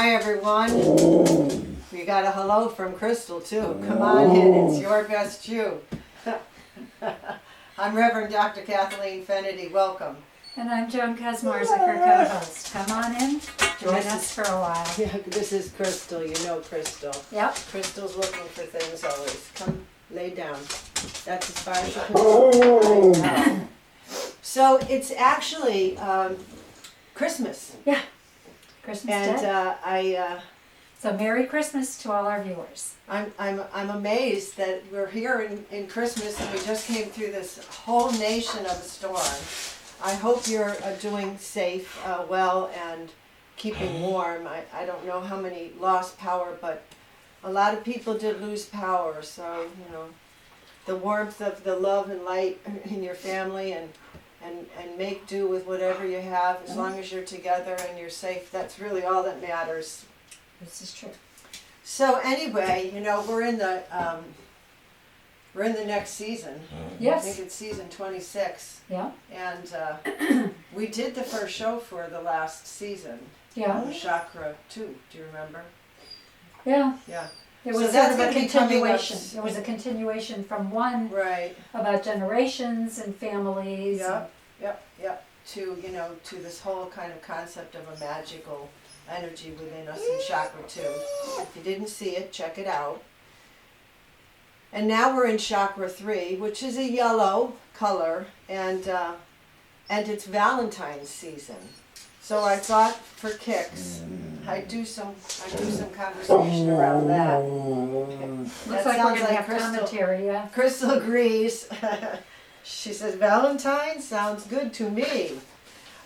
Hi everyone. We got a hello from Crystal too. Come on in, it's your best you. I'm Reverend Dr. Kathleen Fennedy, welcome. And I'm Joan Kazmarzik, her co-host. Come on in, join us for a while. Yeah, this is Crystal, you know Crystal. Yep. Crystal's looking for things always. Come, lay down. That's as far as you can go. So it's actually Christmas. Yeah, Christmas And Day. So Merry Christmas to all our viewers. I'm amazed that we're here in Christmas and we just came through this whole nation of a storm. I hope you're doing safe, well, and keeping warm. I don't know how many lost power, but a lot of people did lose power. So, you know, the warmth of the love and light in your family and make do with whatever you have as long as you're together and you're safe. That's really all that matters. This is true. So anyway, you know, we're in the next season. Yes. I think it's season 26. Yeah. And we did the first show for the last season. Yeah. Chakra 2. Do you remember? Yeah. Yeah. It So was that's sort of a gonna be coming up. continuation. It was a continuation from one Right. about generations and families. Yep. To, you know, to this whole kind of concept of a magical energy within us in Chakra 2. If you didn't see it, check it out. And now we're in Chakra 3, which is a yellow color, and it's Valentine's season. So I thought for kicks, I'd do some conversation around that. Looks That like we're sounds going to have Crystal. commentary, yeah. Crystal agrees. She says, Valentine sounds good to me.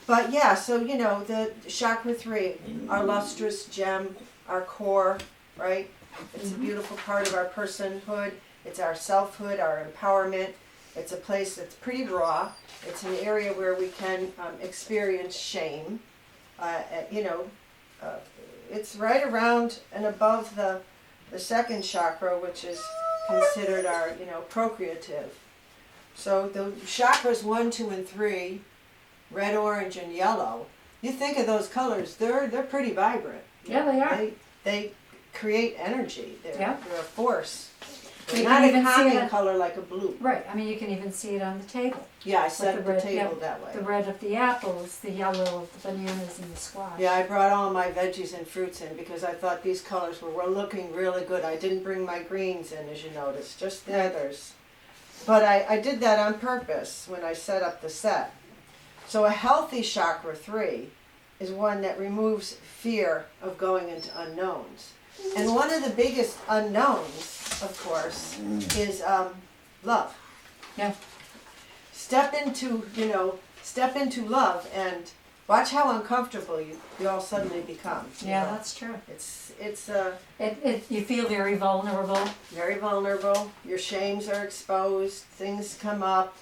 But yeah, so you know, the Chakra 3, our lustrous gem, our core, right? It's a beautiful part of our personhood. It's our selfhood, our empowerment. It's a place that's pretty raw. It's an area where we can experience shame. It's right around and above the second chakra, which is considered our, you know, procreative. So the chakras 1, 2, and 3, red, orange, and yellow. You think of those colors; they're pretty vibrant. Yeah, they are. They create energy. They're a force. You They're can not a even see calming it- color like a blue. Right. I mean, you can even see it on the table. Yeah, I set the the red, table yeah, that way. The red of the apples, the yellow of the bananas and the squash. Yeah, I brought all my veggies and fruits in because I thought these colors were looking really good. I didn't bring my greens in, as you noticed, just the others. But I did that on purpose when I set up the set. So a healthy Chakra 3 is one that removes fear of going into unknowns. And one of the biggest unknowns, of course, is love. Yeah. Step into love and watch how uncomfortable you all suddenly become. Yeah, that's true. It's You feel very vulnerable. very vulnerable. Your shames are exposed. Things come up.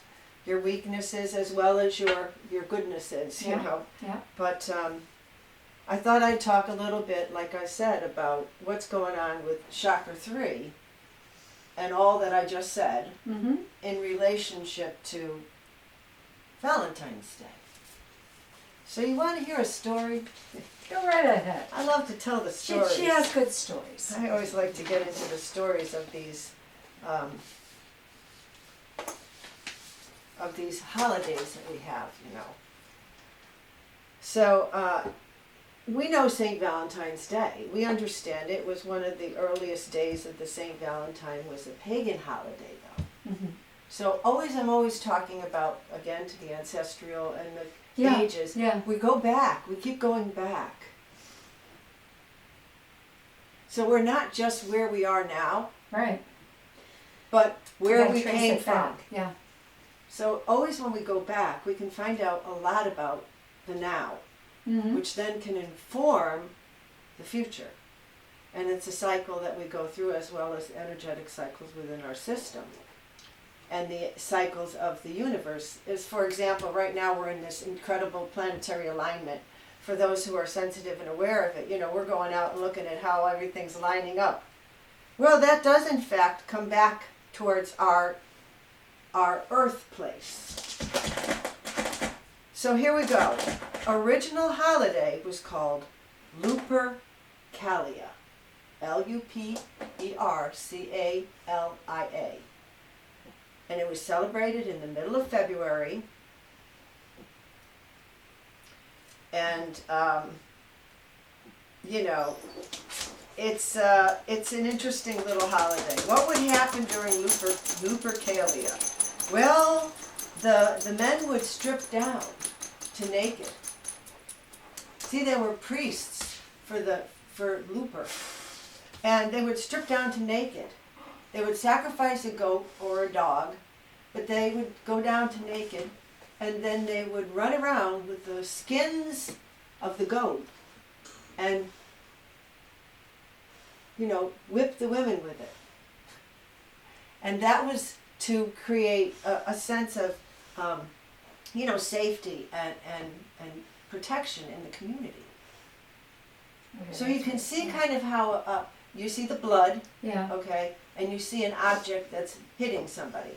Your weaknesses as well as your goodnesses. You know. Yeah. But I thought I'd talk a little bit, like I said, about what's going on with Chakra 3 and all that I just said Mm-hmm. in relationship to Valentine's Day. So you want to hear a story? Go right ahead. I love to tell the stories. She has good stories. I always like to get into the stories of these holidays that we have, you know. So we know St. Valentine's Day. We understand it was one of the earliest days of the St. Valentine was a pagan holiday, though. Mm-hmm. So I'm always talking about, again, to the ancestral and the Yeah, ages. yeah. We go back. We keep going back. So we're not just where we are now, Right. but where gotta we trace came it from. back. Yeah. So always when we go back, we can find out a lot about the now, Mm-hmm. which then can inform the future. And it's a cycle that we go through as well as energetic cycles within our system. And the cycles of the universe is, for example, right now we're in this incredible planetary alignment. For those who are sensitive and aware of it, you know, we're going out and looking at how everything's lining up. Well, that does in fact come back towards our earth place. So here we go. Original holiday was called Luper Lupercalia. Lupercalia. And it was celebrated in the middle of February. And, you know, it's an interesting little holiday. What would happen during Lupercalia? Well, the men would strip down to naked. See, they were priests for Luper, and they would strip down to naked. They would sacrifice a goat or a dog, but they would go down to naked, and then they would run around with the skins of the goat and, you know, whip the women with it. And that was to create a sense of, you know, safety and protection in the community. Okay, So you can see kind of how you see the blood, Yeah. okay, and you see an object that's hitting somebody.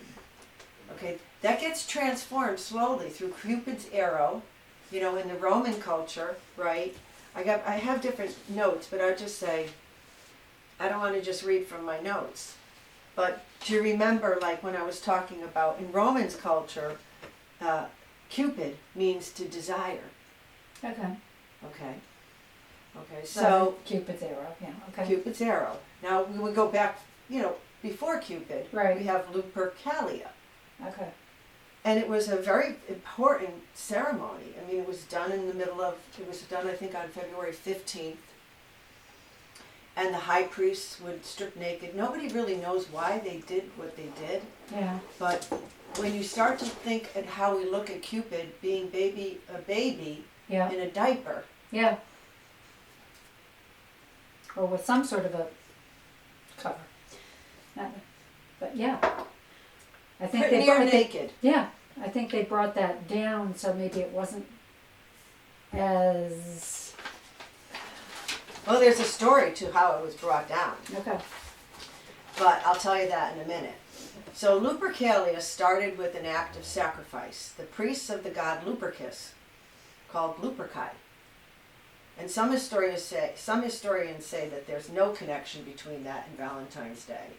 Okay, that gets transformed slowly through Cupid's arrow, you know, in the Roman culture, right? I have different notes, but I'll just say, I don't want to just read from my notes. But do you remember, like when I was talking about in Romans culture, Cupid means to desire. Okay. Okay. Okay, so Cupid's arrow, yeah, okay. Cupid's arrow. Now we would go back, you know, before Cupid, Right. we have Lupercalia. Okay. And it was a very important ceremony. I mean, it was done in the middle of, it was done I think on February 15th. And the high priests would strip naked. Nobody really knows why they did what they did. Yeah. But when you start to think at how we look at Cupid being a baby Yeah. in a diaper. Yeah. Or with some sort of a cover. But yeah. I think Pretty they near brought naked. Yeah. I think they brought that down so maybe it wasn't as Well, there's a story to how it was brought down. okay. But I'll tell you that in a minute. So Lupercalia started with an act of sacrifice. The priests of the god Lupercus, called Luperci. And some historians say that there's no connection between that and Valentine's Day.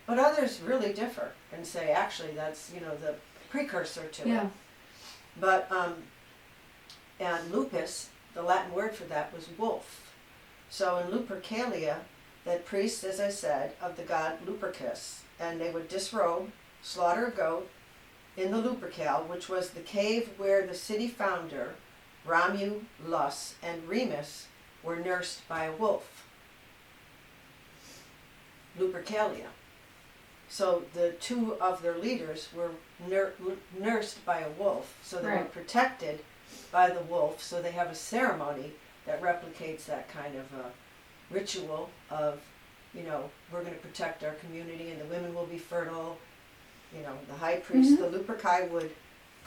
But others really differ and say actually that's, you know, the precursor to Yeah. it. But and lupus, the Latin word for that was wolf. So in Lupercalia, the priests, as I said, of the god Lupercus, and they would disrobe, slaughter a goat in the Lupercal, which was the cave where the city founder, Romulus and Remus, were nursed by a wolf. Lupercalia. So the two of their leaders were nursed by a wolf, so they were Right. protected by the wolf, so they have a ceremony that replicates that kind of ritual of, you know, we're going to protect our community and the women will be fertile. You know, the high priest, the Luperci, would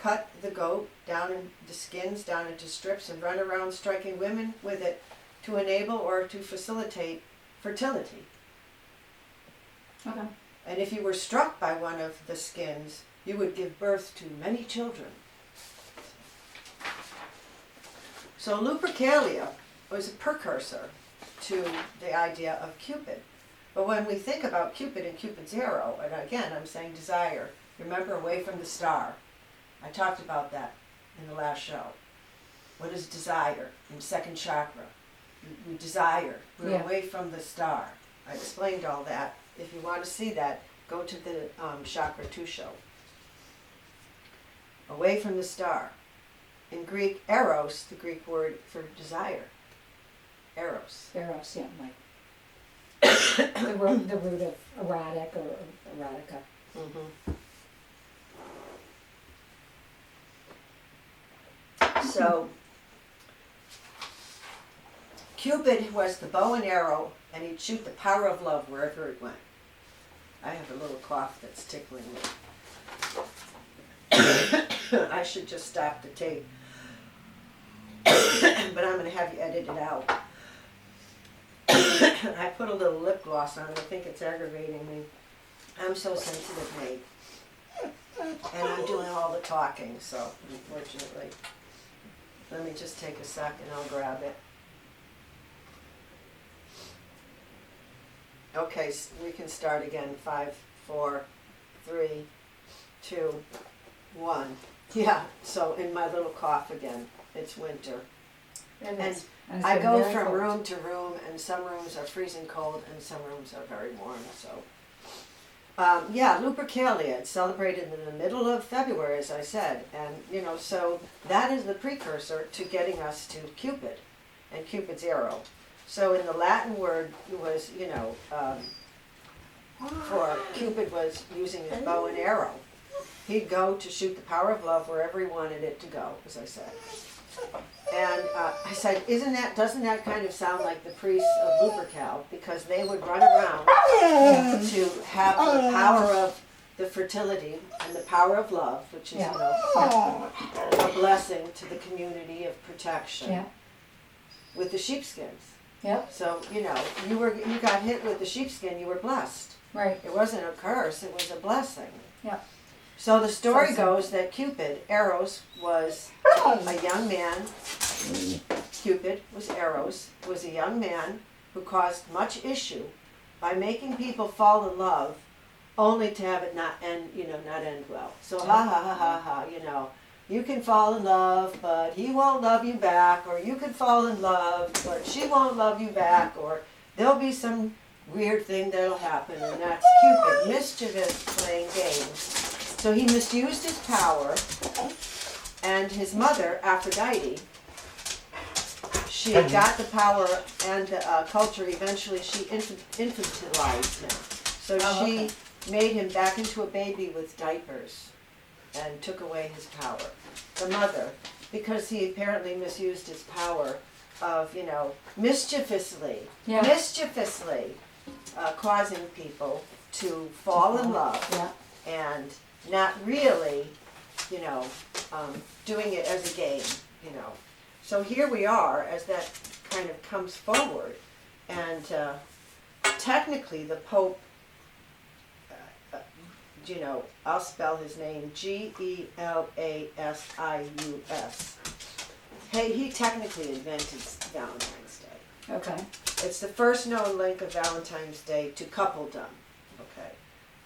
cut the goat down in the skins down into strips and run around striking women with it to enable or to facilitate fertility. Okay. And if you were struck by one of the skins, you would give birth to many children. So Lupercalia was a precursor to the idea of Cupid. But when we think about Cupid and Cupid's arrow, and again I'm saying desire, remember away from the star. I talked about that in the last show. What is desire in second chakra? We desire. We're Yeah. away from the star. I explained all that. If you want to see that, go to the Chakra 2 show. Away from the star. In Greek, eros, the Greek word for desire. Eros. Eros, yeah, like the root of erotic or erotica. So, Cupid was the bow and arrow, and he'd shoot the power of love wherever it went. I have a little cough that's tickling me. I should just stop the tape. But I'm going to have you edit it out. I put a little lip gloss on it. I think it's aggravating me. I'm so sensitive, Nate. And I'm doing all the talking, so unfortunately. Let me just take a sec and I'll grab it. Okay, we can start again. 5, 4, 3, 2, 1. Yeah, so in my little cough again. It's winter. It And is. And it's I been go very from cold. room to room, and some rooms are freezing cold, and some rooms are very warm. So, yeah, Lupercalia. It's celebrated in the middle of February, as I said, and so that is the precursor to getting us to Cupid, and Cupid's arrow. So in the Latin word was, for Cupid was using his bow and arrow. He'd go to shoot the power of love wherever he wanted it to go, as I said. And I said, doesn't that kind of sound like the priests of Lupercal? Because they would run around to have the power of the fertility and the power of love, which is, a blessing to the community of protection, Yeah. with the sheepskins. Yep. So, you got hit with the sheepskin, you were blessed. Right. It wasn't a curse, it was a blessing. Yep. So the story goes that Cupid, Eros, was a young man. Cupid was Eros, was a young man who caused much issue by making people fall in love, only to have it not end well. So ha ha ha ha ha, you can fall in love, but he won't love you back, or you can fall in love, but she won't love you back, or there'll be some weird thing that'll happen, and that's Cupid, mischievous, playing games. So he misused his power, and his mother, Aphrodite, she got the power and the culture. Eventually, she infantilized him. So she made him back into a baby with diapers and took away his power. The mother, because he apparently misused his power of, mischievously causing people to fall in love, and not really, doing it as a game, So here we are, as that kind of comes forward, and technically the Pope, I'll spell his name, Gelasius. Hey, he technically invented Valentine's Day. Okay. It's the first known link of Valentine's Day to coupledom. Okay.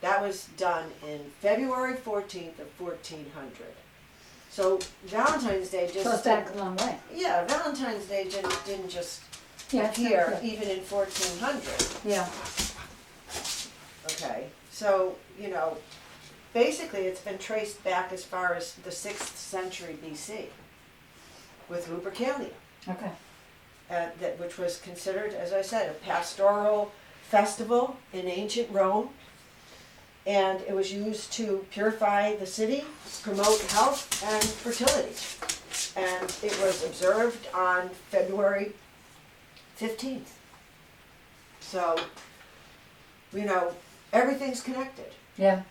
That was done in February 14th of 1400. So Valentine's Day just... So it's back a long way. Yeah, Valentine's Day didn't just Yeah, appear even in 1400. Yeah. Okay. So, basically it's been traced back as far as the 6th century BC with Lupercalia. Okay. Which was considered, as I said, a pastoral festival in ancient Rome. And it was used to purify the city, promote health and fertility. And it was observed on February 15th. So, everything's connected. Yeah.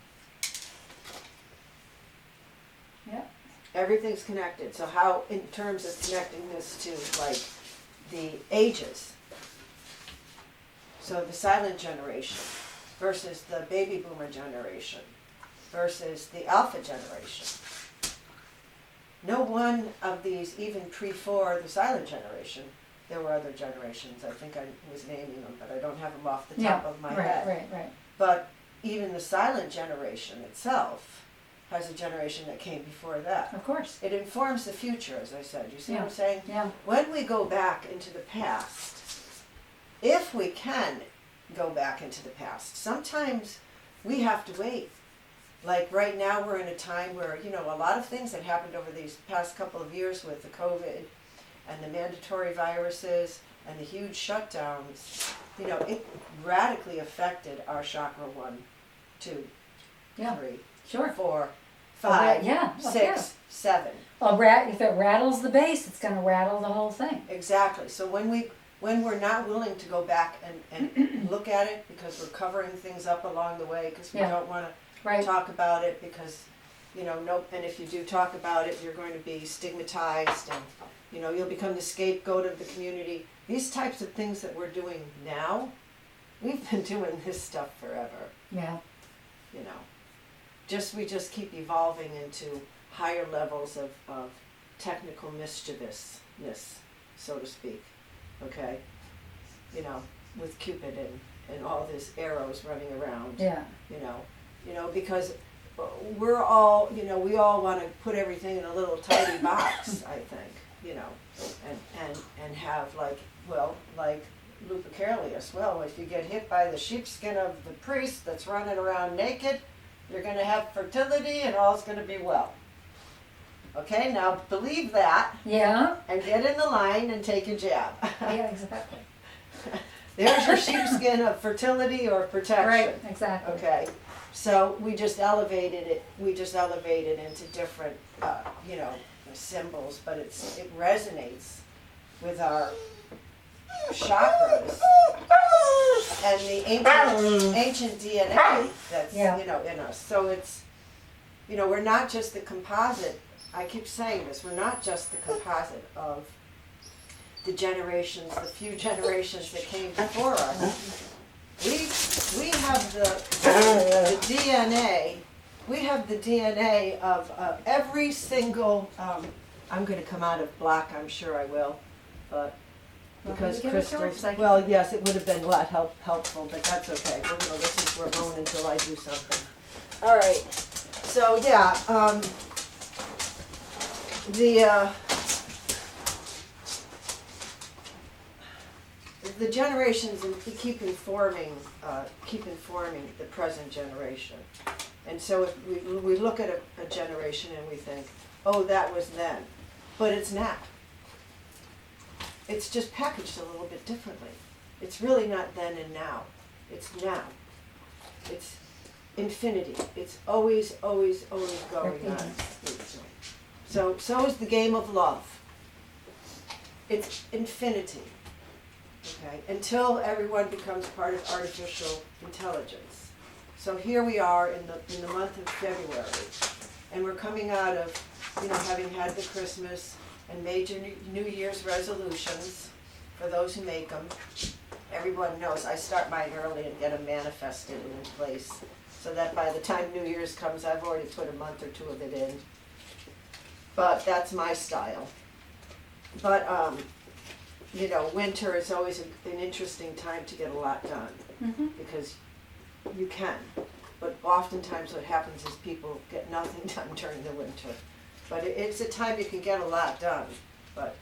Yeah. Everything's connected. So how, in terms of connecting this to, like, the ages, so the silent generation versus the baby boomer generation versus the alpha generation. No one of these even pre-4 the silent generation. There were other generations. I think I was naming them, but I don't have them off the top of my head. Right. But even the silent generation itself has a generation that came before that. Of course. It informs the future, as I said. You see what Yeah. I'm saying? Yeah. When we go back into the past, if we can go back into the past, sometimes we have to wait. Like right now we're in a time where, a lot of things that happened over these past couple of years with the COVID and the mandatory viruses and the huge shutdowns, it radically affected our chakra 1, 2, Yeah. 3, Sure. 4, Oh, 5, yeah. Oh, 6, 7. If it rattles the base, it's going to rattle the whole thing. Exactly. So when we're not willing to go back and look at it because we're covering things up along the way because we don't want to talk about it because, and if you do talk about it, you're going to be stigmatized and, you'll become the scapegoat of the community. These types of things that we're doing now, we've been doing this stuff forever. Yeah. We just keep evolving into higher levels of technical mischievousness, so to speak. Okay? With Cupid and all this arrows running around. Yeah. Because we're all, we all want to put everything in a little tidy box, I think, and have like Lupercalius. Well, if you get hit by the sheepskin of the priest that's running around naked, you're going to have fertility and all's going to be well. Okay, now believe that. Yeah. And get in the line and take your jab. Yeah, exactly. There's your sheepskin of fertility or protection. Right, exactly. Okay, so we just elevated it. We just elevated into different, symbols, but it resonates with our chakras and the ancient DNA that's in us. So it's, we're not just the composite. I keep saying this. We're not just the composite of the generations, the few generations that came before us. We have the DNA. We have the DNA of every single. I'm going to come out of black. I'm sure I will, but because crystals. Well, yes, it would have been a lot helpful, but that's okay. We're going to listen to Ramon until I do something. All right. So yeah, the generations keep informing the present generation. And so if we look at a generation and we think, oh, that was then. But it's not. It's just packaged a little bit differently. It's really not then and now. It's now. It's infinity. It's always, always, always going on. So is the game of love. It's infinity. Okay, until everyone becomes part of artificial intelligence. So here we are in the month of February, and we're coming out of, having had the Christmas and major New Year's resolutions, for those who make them. Everyone knows I start mine early and get them manifested and in place, so that by the time New Year's comes, I've already put a month or two of it in. But that's my style. But, winter is always an interesting time to get a lot done, because you can. But oftentimes what happens is people get nothing done during the winter. But it's a time you can get a lot done. But,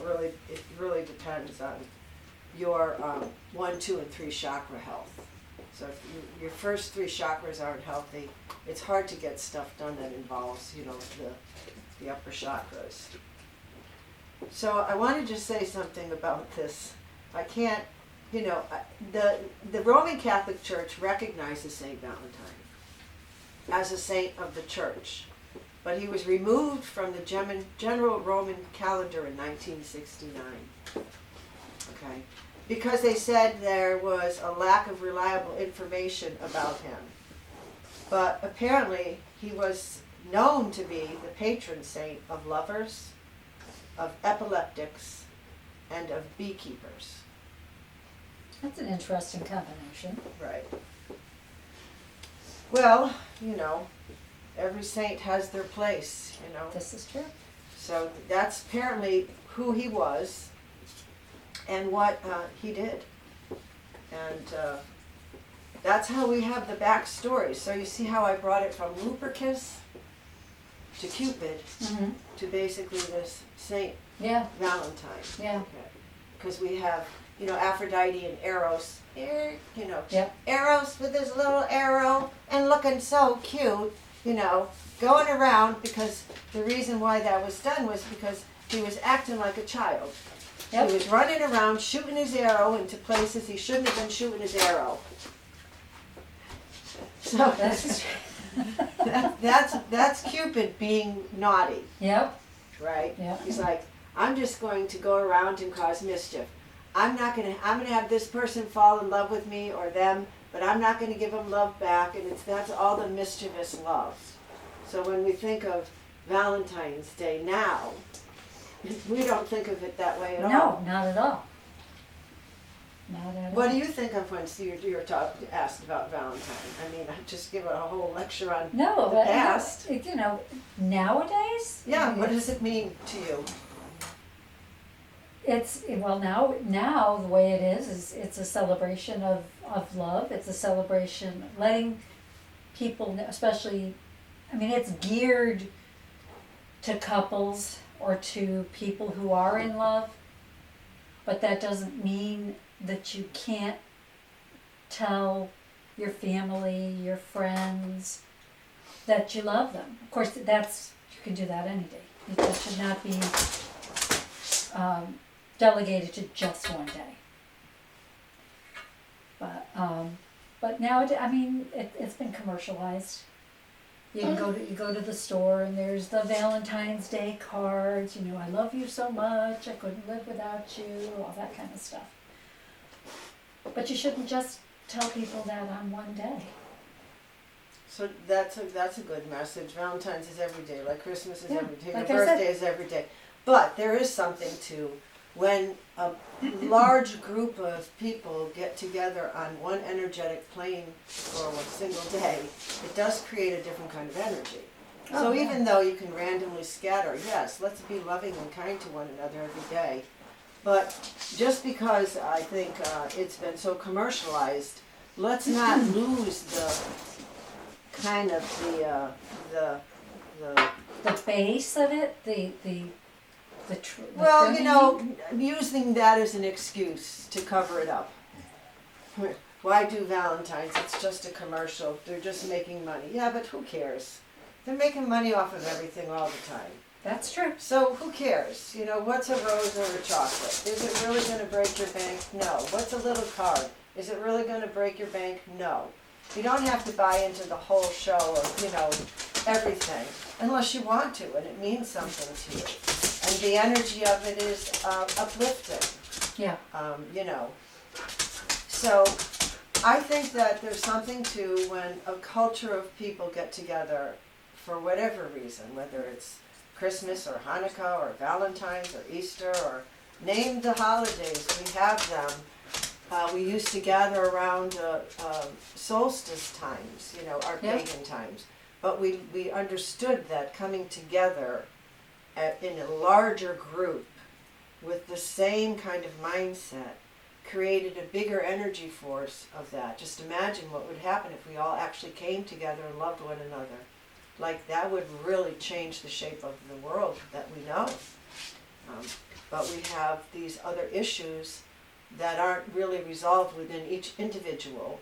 really, it really depends on your 1, 2, and 3 chakra health. So if your first 3 chakras aren't healthy, it's hard to get stuff done that involves, the upper chakras. So I wanted to say something about this. I can't, the Roman Catholic Church recognizes Saint Valentine as a saint of the church, but he was removed from the general Roman calendar in 1969. Okay, because they said there was a lack of reliable information about him. But apparently he was known to be the patron saint of lovers, of epileptics, and of beekeepers. That's an interesting combination. Right. Well, every saint has their place, This is true. So that's apparently who he was and what he did. And that's how we have the backstory. So you see how I brought it from Lupercus to Cupid to basically this Saint Valentine. Yeah. Because we have, Aphrodite and Eros. Yep. Eros with his little arrow and looking so cute, going around, because the reason why that was done was because he was acting like a child. Yep. He was running around shooting his arrow into places he shouldn't have been shooting his arrow. So that's Cupid being naughty. Yep. Right? Yep. He's like, I'm just going to go around and cause mischief. I'm gonna have this person fall in love with me or them, but I'm not gonna give them love back, and that's all the mischievous love. So when we think of Valentine's Day now, we don't think of it that way at all. No, not at all. Not at all. What do you think of when you're asked about Valentine? I mean, I just give a whole lecture on the past. Nowadays? Yeah, what does it mean to you? well, now the way it is it's a celebration of love. It's a celebration letting people, especially, I mean, it's geared to couples or to people who are in love, but that doesn't mean that you can't tell your family, your friends, that you love them. Of course, you can do that any day. It should not be delegated to just one day. But now, I mean, it's been commercialized. You can go to the store and there's the Valentine's Day cards. You know, I love you so much. I couldn't live without you. All that kind of stuff. But you shouldn't just tell people that on one day. So that's a good message. Valentine's is every day, like Christmas is every day, like your birthday is every day. But there is something to when a large group of people get together on one energetic plane for a single day, it does create a different kind of energy. So even though you can randomly scatter, yes, let's be loving and kind to one another every day. But just because I think it's been so commercialized, let's not lose the kind of the base of it, well, you know, using that as an excuse to cover it up. Why do Valentine's? It's just a commercial. They're just making money. Yeah, but who cares? They're making money off of everything all the time. That's true. So who cares? You know, what's a rose or a chocolate? Is it really going to break your bank? No. What's a little card? Is it really going to break your bank? No. You don't have to buy into the whole show of, you know, everything, unless you want to, and it means something to you. And the energy of it is uplifting. Yeah. You know. So I think that there's something to when a culture of people get together for whatever reason, whether it's Christmas or Hanukkah or Valentine's or Easter or name the holidays, we have them. We used to gather around solstice times, you know, our pagan times. But we understood that coming together in a larger group with the same kind of mindset created a bigger energy force of that. Just imagine what would happen if we all actually came together and loved one another. Like, that would really change the shape of the world that we know. But we have these other issues that aren't really resolved within each individual.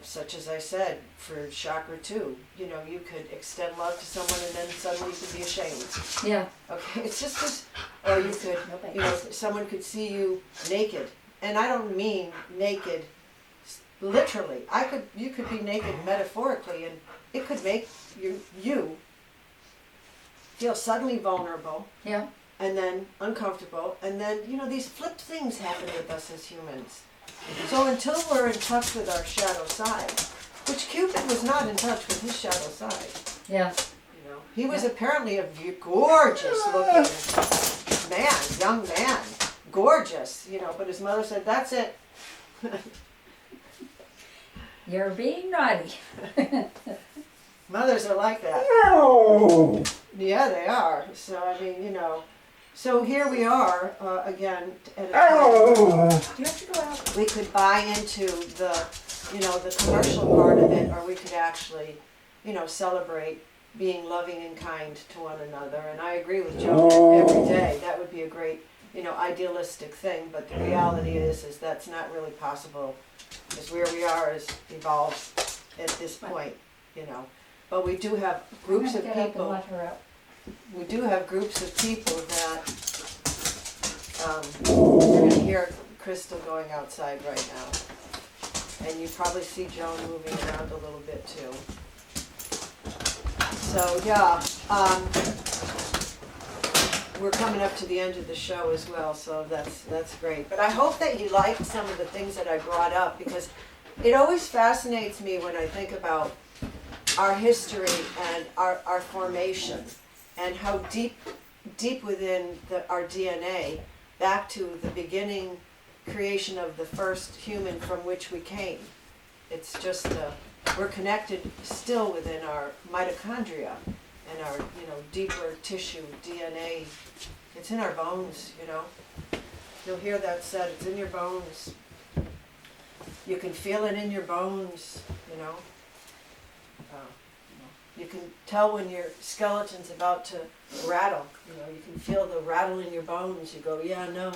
Such as I said, for Chakra 2, you know, you could extend love to someone and then suddenly you could be ashamed. Yeah. Okay, it's just this, or you could, you know, someone could see you naked. And I don't mean naked literally. You could be naked metaphorically, and it could make you feel suddenly vulnerable. Yeah. And then uncomfortable, and then, you know, these flipped things happen with us as humans. So until we're in touch with our shadow side, which Cupid was not in touch with his shadow side. Yeah. You know, he was apparently a gorgeous looking man, young man, gorgeous, you know, but his mother said, that's it. You're being naughty. Mothers are like that. Yeah, they are. So, I mean, you know, so here we are, again, at a time. Do you have to go out? We could buy into the, you know, the commercial part of it, or we could actually, you know, celebrate being loving and kind to one another. And I agree with Joe every day. That would be a great, you know, idealistic thing, but the reality is that's not really possible, because where we are is evolved at this point, you know. But we do have groups of people. Let her out. We do have groups of people that you're going to hear Crystal going outside right now, and you probably see Joan moving around a little bit too. So yeah, we're coming up to the end of the show as well, so that's great. But I hope that you liked some of the things that I brought up, because it always fascinates me when I think about our history and our formation, and how deep within our DNA, back to the beginning creation of the first human from which we came. It's just, we're connected still within our mitochondria and our, you know, deeper tissue, DNA. It's in our bones, you know. You'll hear that said, it's in your bones. You can feel it in your bones, you know. You can tell when your skeleton's about to rattle. You know, you can feel the rattle in your bones. You go, yeah, no.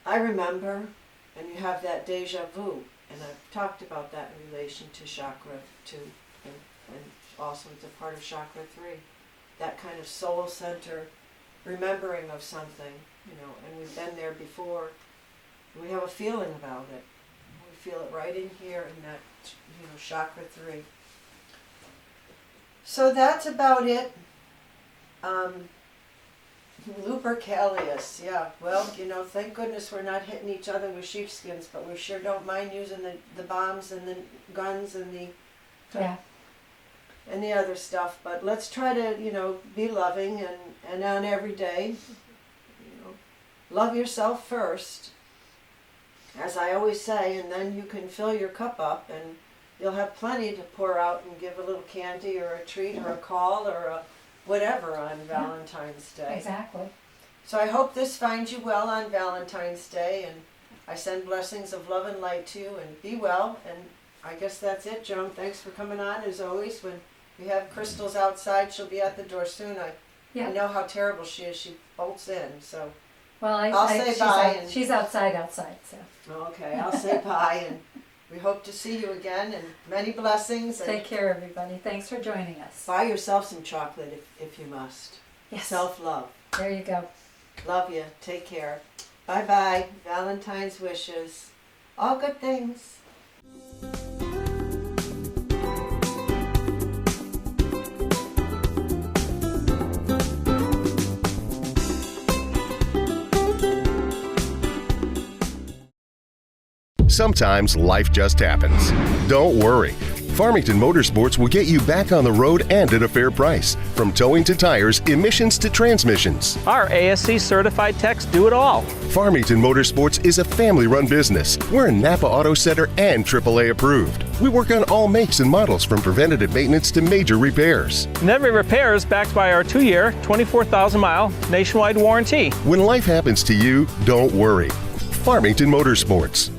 I remember, and you have that deja vu. And I've talked about that in relation to Chakra 2, and also it's a part of Chakra 3. That kind of soul center remembering of something, you know, and we've been there before. And we have a feeling about it. We feel it right in here in that, you know, Chakra 3. So that's about it. Lupercalius, yeah. Well, you know, thank goodness we're not hitting each other with sheepskins, but we sure don't mind using the bombs and the guns and the other stuff. But let's try to, you know, be loving and on every day. You know, love yourself first, as I always say, and then you can fill your cup up and you'll have plenty to pour out and give a little candy or a treat or a call or a whatever on Valentine's Day. Exactly. So I hope this finds you well on Valentine's Day, and I send blessings of love and light to you, and be well. And I guess that's it, Joan. Thanks for coming on, as always. When we have Crystal's outside, she'll be at the door soon. I know how terrible she is. She bolts in, so. Well, I'll say bye. She's outside, so. Okay, I'll say bye, and we hope to see you again, and many blessings. And take care, everybody. Thanks for joining us. buy yourself some chocolate if you must. Yes. Self-love. There you go. Love you. Take care. Bye-bye. Valentine's wishes. All good things. Sometimes life just happens. Don't worry. Farmington Motorsports will get you back on the road and at a fair price. From towing to tires, emissions to transmissions. Our ASC certified techs do it all. Farmington Motorsports is a family-run business. We're Napa Auto Center and AAA approved. We work on all makes and models from preventative maintenance to major repairs. And every repair is backed by our 2-year, 24,000-mile nationwide warranty. When life happens to you, don't worry. Farmington Motorsports.